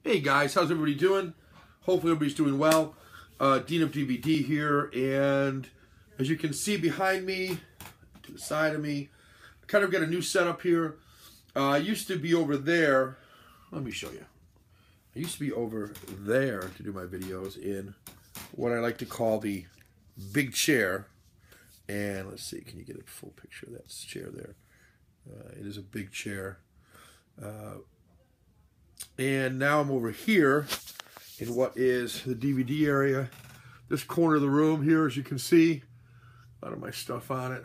Hey guys, how's everybody doing? Hopefully everybody's doing well. Dean of DVD here, and as you can see behind me, to the side of me, I kind of got a new setup here. I used to be over there. Let me show you. I used to be over there to do my videos in what I like to call the big chair. And let's see, can you get a full picture of that chair there? It is a big chair. And now I'm over here in what is the DVD area. This corner of the room here, as you can see, a lot of my stuff on it.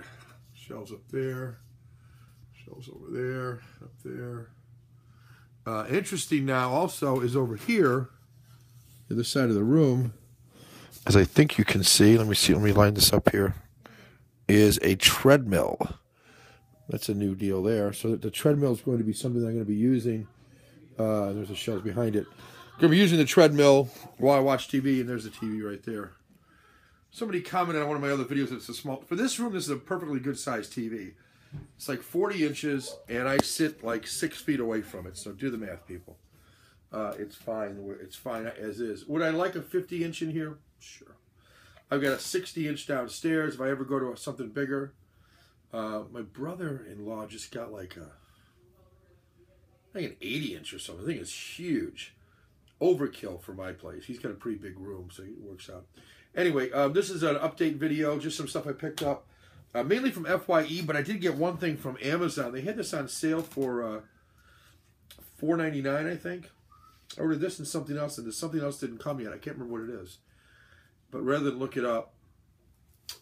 Shelves up there, shelves over there, up there. Interesting now also is over here, the other side of the room, as I think you can see, let me line this up here, is a treadmill. That's a new deal there. So the treadmill is going to be something that I'm going to be using. There's the shelves behind it. I'm going to be using the treadmill while I watch TV, and there's the TV right there. Somebody commented on one of my other videos that it's a small... For this room, this is a perfectly good-sized TV. It's like 40 inches, and I sit like 6 feet away from it. So do the math, people. It's fine. It's fine as is. Would I like a 50-inch in here? Sure. I've got a 60-inch downstairs if I ever go to something bigger. My brother-in-law just got like I think an 80-inch or something. I think it's huge. Overkill for my place. He's got a pretty big room, so it works out. Anyway, this is an update video, just some stuff I picked up, mainly from FYE, but I did get one thing from Amazon. They had this on sale for $4.99, I think. I ordered this and something else, and something else didn't come yet. I can't remember what it is. But rather than look it up,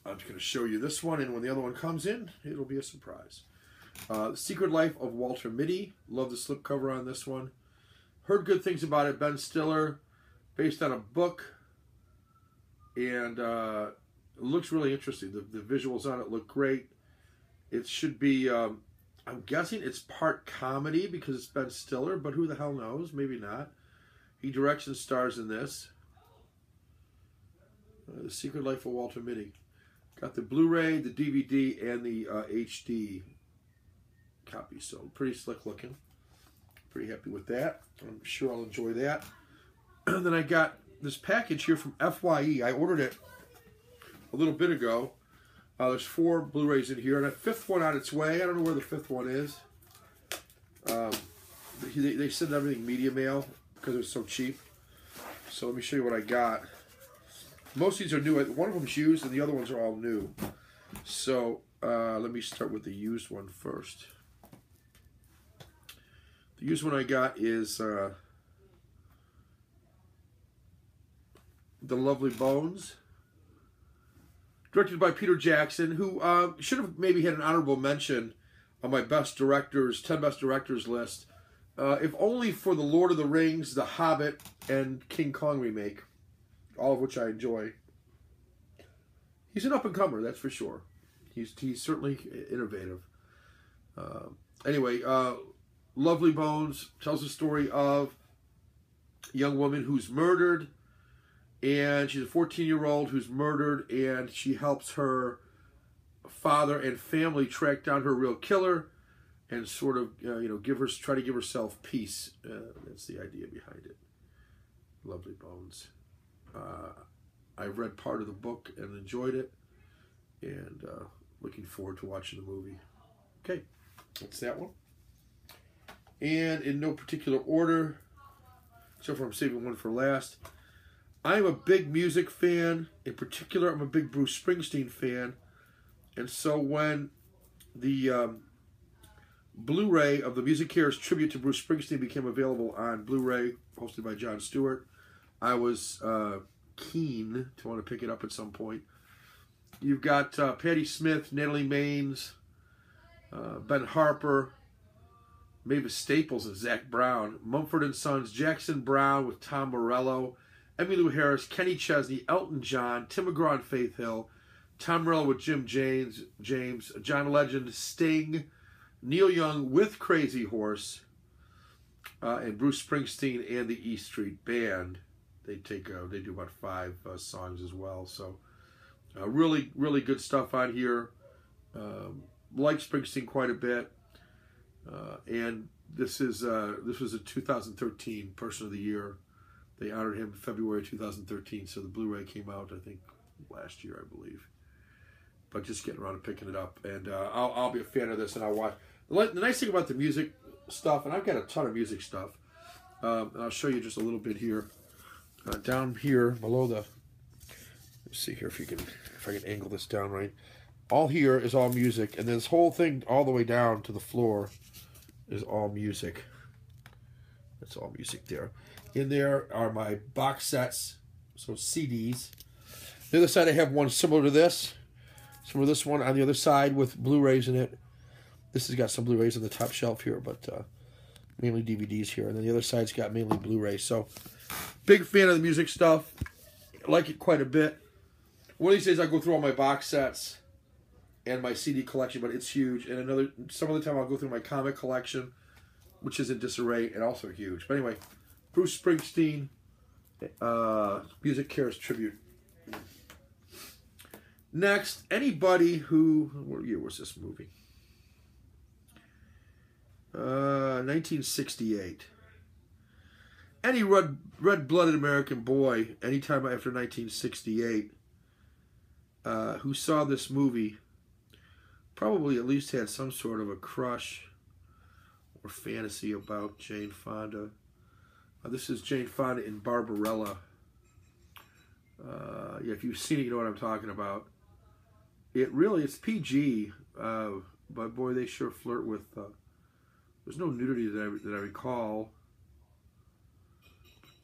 I'm just going to show you this one, and when the other one comes in, it'll be a surprise. The Secret Life of Walter Mitty. Love the slipcover on this one. Heard good things about it. Ben Stiller, based on a book, and it looks really interesting. The visuals on it look great. It should be, I'm guessing it's part comedy because it's Ben Stiller, but who the hell knows? Maybe not. He directs and stars in this. The Secret Life of Walter Mitty. Got the Blu-ray, the DVD, and the HD copy. So pretty slick looking. Pretty happy with that. I'm sure I'll enjoy that. And then I got this package here from FYE. I ordered it a little bit ago. There's 4 Blu-rays in here, and a 5th one on its way. I don't know where the 5th one is. They send everything media mail because it was so cheap. So let me show you what I got. Most of these are new. One of them's used, and the other ones are all new. So let me start with the used one first. The used one I got is The Lovely Bones, directed by Peter Jackson, who should have maybe had an honorable mention on my best directors, 10 best directors list, if only for The Lord of the Rings, The Hobbit, and King Kong remake, all of which I enjoy. He's an up-and-comer, that's for sure. He's certainly innovative. Anyway, Lovely Bones tells the story of a young woman who's murdered, and she's a 14-year-old who's murdered, and she helps her father and family track down her real killer and sort of, try to give herself peace. That's the idea behind it. Lovely Bones. I've read part of the book and enjoyed it, and looking forward to watching the movie. Okay, that's that one. And in no particular order, except for I'm saving one for last, I'm a big music fan. In particular, I'm a big Bruce Springsteen fan. And so when the Blu-ray of the Music Cares tribute to Bruce Springsteen became available on Blu-ray, hosted by Jon Stewart, I was keen to want to pick it up at some point. You've got Patti Smith, Natalie Maines, Ben Harper, Mavis Staples and Zach Brown, Mumford & Sons, Jackson Browne with Tom Morello, Emmylou Harris, Kenny Chesney, Elton John, Tim McGraw and Faith Hill, Tom Morello with Jim James, John Legend, Sting, Neil Young with Crazy Horse, and Bruce Springsteen and the E Street Band. They do about 5 songs as well. So really, really good stuff on here. Like Springsteen quite a bit. And this was a 2013 Person of the Year. They honored him in February 2013, so the Blu-ray came out, I think, last year, I believe. But just getting around to picking it up, and I'll be a fan of this, and I'll watch. The nice thing about the music stuff, and I've got a ton of music stuff, and I'll show you just a little bit here. Down here below the, let's see here if I can angle this down right. All here is all music, and this whole thing all the way down to the floor is all music. That's all music there. In there are my box sets, so CDs. The other side I have one similar to this. Similar to this one on the other side with Blu-rays in it. This has got some Blu-rays on the top shelf here, but mainly DVDs here. And then the other side's got mainly Blu-rays. So, big fan of the music stuff. I like it quite a bit. One of these days I'll go through all my box sets and my CD collection, but it's huge. And some other time I'll go through my comic collection, which is in disarray and also huge. But anyway, Bruce Springsteen, Music Cares Tribute. Next, anybody who, what year was this movie? 1968. Any red-blooded American boy, anytime after 1968, who saw this movie, probably at least had some sort of a crush or fantasy about Jane Fonda. This is Jane Fonda in Barbarella. Yeah, if you've seen it, you know what I'm talking about. It's PG, but boy, they sure flirt with. There's no nudity that I recall.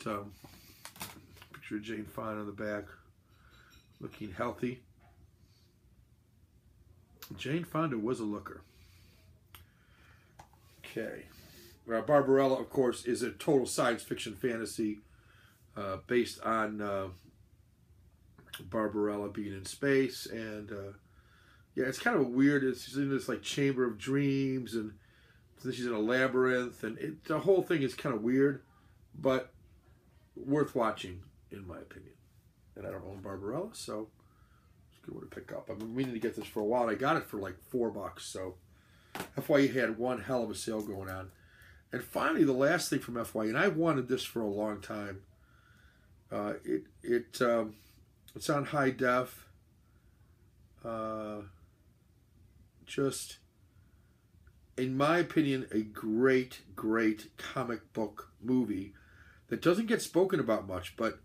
But, picture of Jane Fonda on the back, looking healthy. Jane Fonda was a looker. Okay. Barbarella, of course, is a total science fiction fantasy based on Barbarella being in space. And, yeah, it's kind of weird. It's in this, like, chamber of dreams, and then she's in a labyrinth. And the whole thing is kind of weird, but worth watching, in my opinion. And I don't own Barbarella, so it's a good one to pick up. I've been meaning to get this for a while, and I got it for like $4, so FYE had one hell of a sale going on. And finally, the last thing from FYE, and I've wanted this for a long time. It's on high def. Just, in my opinion, a great comic book movie that doesn't get spoken about much, but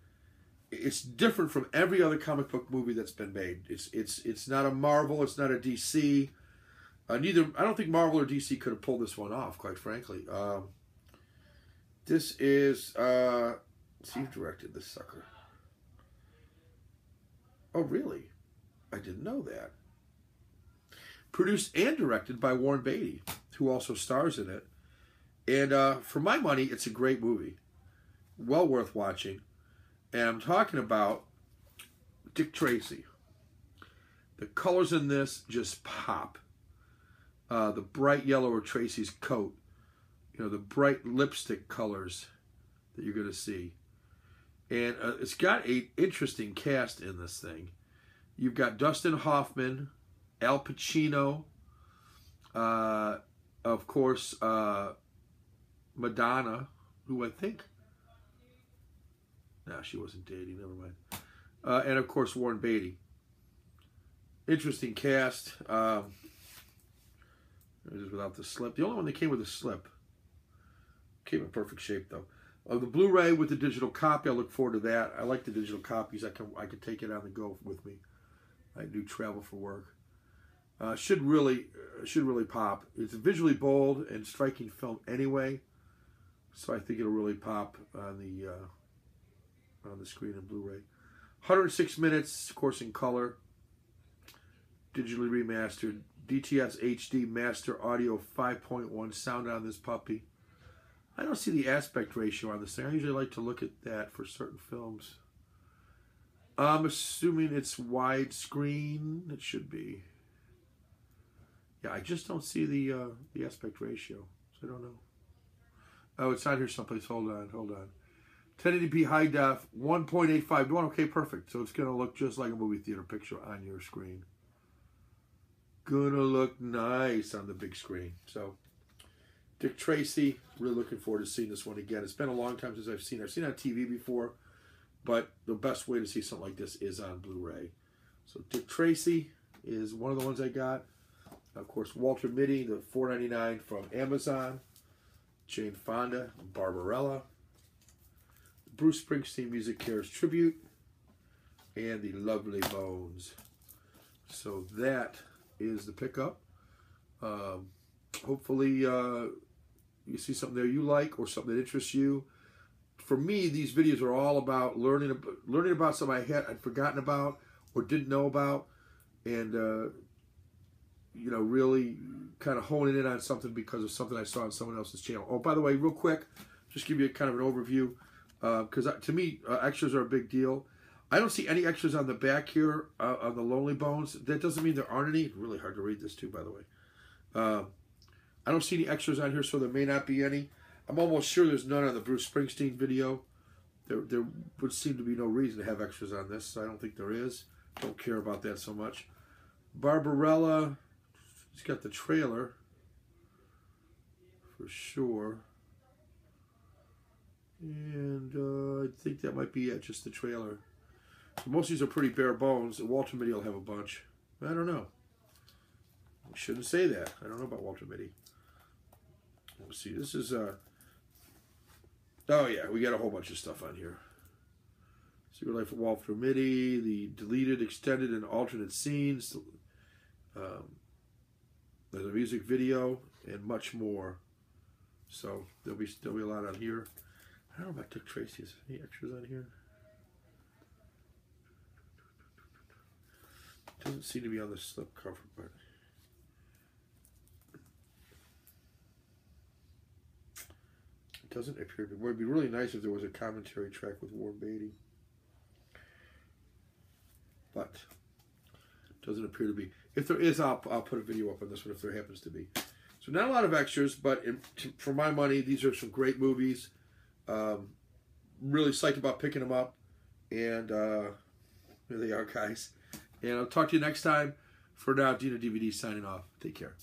it's different from every other comic book movie that's been made. It's not a Marvel, it's not a DC. I don't think Marvel or DC could have pulled this one off, quite frankly. This is, see who directed this sucker. Oh, really? I didn't know that. Produced and directed by Warren Beatty, who also stars in it. And for my money, it's a great movie. Well worth watching. And I'm talking about Dick Tracy. The colors in this just pop. The bright yellow of Tracy's coat. You know, the bright lipstick colors that you're going to see. And it's got an interesting cast in this thing. You've got Dustin Hoffman, Al Pacino, of course, Madonna, who I think... No, she wasn't dating, never mind. And of course, Warren Beatty. Interesting cast. Just without the slip. The only one that came with a slip. Came in perfect shape, though. The Blu-ray with the digital copy, I look forward to that. I like the digital copies. I can take it on the go with me. I do travel for work. Should really pop. It's visually bold and striking film anyway, so I think it'll really pop on the screen in Blu-ray. 106 minutes, of course, in color. Digitally remastered. DTS HD Master Audio 5.1 sound on this puppy. I don't see the aspect ratio on this thing. I usually like to look at that for certain films. I'm assuming it's widescreen. It should be. Yeah, I just don't see the aspect ratio, so I don't know. Oh, it's on here someplace. Hold on. 1080p high def, 1.85 to 1. Okay, perfect. So it's going to look just like a movie theater picture on your screen. Gonna look nice on the big screen. So Dick Tracy, really looking forward to seeing this one again. It's been a long time since I've seen it. I've seen it on TV before, but the best way to see something like this is on Blu-ray. So Dick Tracy is one of the ones I got. Of course, Walter Mitty, the $4.99 from Amazon. Jane Fonda, Barbarella. Bruce Springsteen Music Cares Tribute. And The Lovely Bones. So that is the pickup. Hopefully you see something there you like or something that interests you. For me, these videos are all about learning about something I'd forgotten about or didn't know about, and you know, really kind of honing in on something because of something I saw on someone else's channel. Oh, by the way, real quick, just give you kind of an overview, because to me, extras are a big deal. I don't see any extras on the back here on the Lonely Bones. That doesn't mean there aren't any. It's really hard to read this too, by the way. I don't see any extras on here, so there may not be any. I'm almost sure there's none on the Bruce Springsteen video. There would seem to be no reason to have extras on this. So I don't think there is. Don't care about that so much. Barbarella, he's got the trailer for sure. And I think that might be it, just the trailer. So most of these are pretty bare bones. Walter Mitty will have a bunch. I don't know. I shouldn't say that. I don't know about Walter Mitty. Let's see. This is oh yeah, we got a whole bunch of stuff on here. Secret Life of Walter Mitty, the deleted, extended, and alternate scenes. There's a music video and much more. So there'll be a lot on here. I don't know about Dick Tracy. Is there any extras on here? Doesn't seem to be on the slip cover, but it doesn't appear to be. It would be really nice if there was a commentary track with Warren Beatty, but it doesn't appear to be. If there is, I'll put a video up on this one if there happens to be. So not a lot of extras, but for my money, these are some great movies. Really psyched about picking them up, and here they are, guys. And I'll talk to you next time. For now, Dino DVD signing off. Take care.